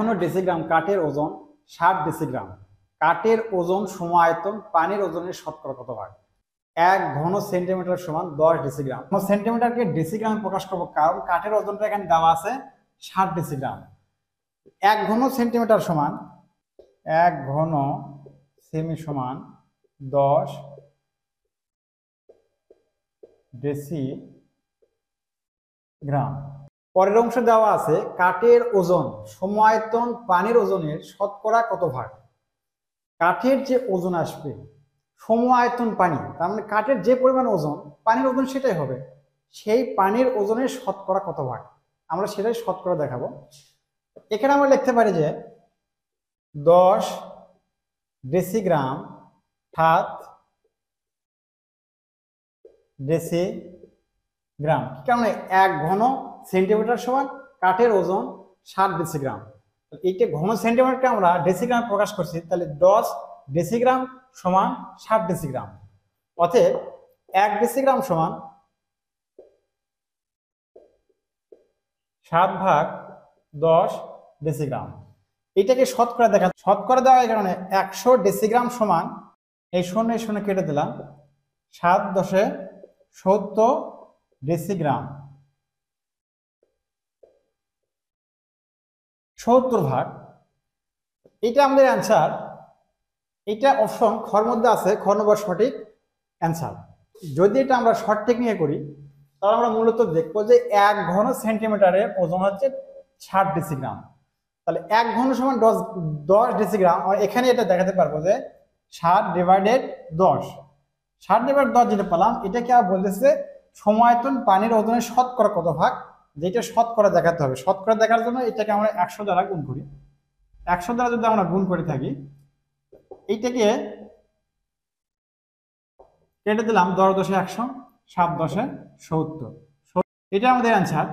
ঘন ডেসিগ্রাম কাঠের ওজন 60 ডেসিগ্রাম। কাঠের ওজন সমায়তন পানির ওজনের শতকরা কত ভাগ? 1 ঘন সেন্টিমিটার সমান 10 ডেসিগ্রাম। সেন্টিমিটারকে ডেসিগ্রামে প্রকাশ করবো কারণ কাঠের ওজনটা এখানে দেওয়া আছে 60 ডেসিগ্রাম। 1 ঘন সেন্টিমিটার সমান 1 ঘন সেমি সমান 10 ডেসিগ্রাম। পরের অংশ দেওয়া আছে কাঠের ওজন সমায়তন পানির ওজনের শতকরা কত ভাগ? কাঠের যে ওজন আসবে সমায়তন পানি, তার মানে কাঠের যে পরিমাণ ওজন পানির ওজন সেটাই হবে, সেই পানির ওজনের শতকরা কত ভাগ আমরা সেটাই শতকরা দেখাবো। এখানে আমরা লিখতে পারি যে 10 ডেসিগ্রাম 7 ডেসিগ্রাম। কারণ 1 ঘন সেন্টিমিটার সমান কাঠের ওজন 60 ডেসিগ্রাম। এইটা ঘন সেন্টিমিটারকে আমরা ডেসিগ্রামে প্রকাশ করছি, তাহলে 10 ডেসিগ্রাম সমান 60 ডেসিগ্রাম। অতএব 1 ডেসিগ্রাম সমান 7/10 ডেসিগ্রাম। এটাকে শতকরা দেখা, শতকরা দেওয়ার কারণে 100 ডেসিগ্রাম সমান, এই শূন্য শূন্য কেটে দিলাম, 7×10⁻70 ডেসিগ্রাম। 70 ভাগ। এটা আমাদের অ্যান্সার। এটা অপশন খর মধ্যে আছে, খ নম্বর সঠিক অ্যান্সার। যদি এটা আমরা শর্ট টেকনিকে করি তাহলে আমরা মূলত দেখবো যে 1 ঘন সেন্টিমিটারের ওজন হচ্ছে 60 ডেসিগ্রাম। তাহলে 1 ঘন সমান 10 ডেসিগ্রাম। এখানে এটা দেখাতে পারবো যে 7/10। 7/10 যেটা পেলাম, এটাকে আবার বলতেছে সমায়তন পানির ওজনের শতকরা কত ভাগ, যেটা শতকরা দেখাতে হবে। শতকরা দেখার জন্য এটাকে আমরা 100 দ্বারা গুণ করি। 100 দ্বারা যদি আমরা গুণ করে থাকি, এইটাকে কেটে দিলাম 10×10 100, 7×10 70। এটা আমাদের অ্যান্সার।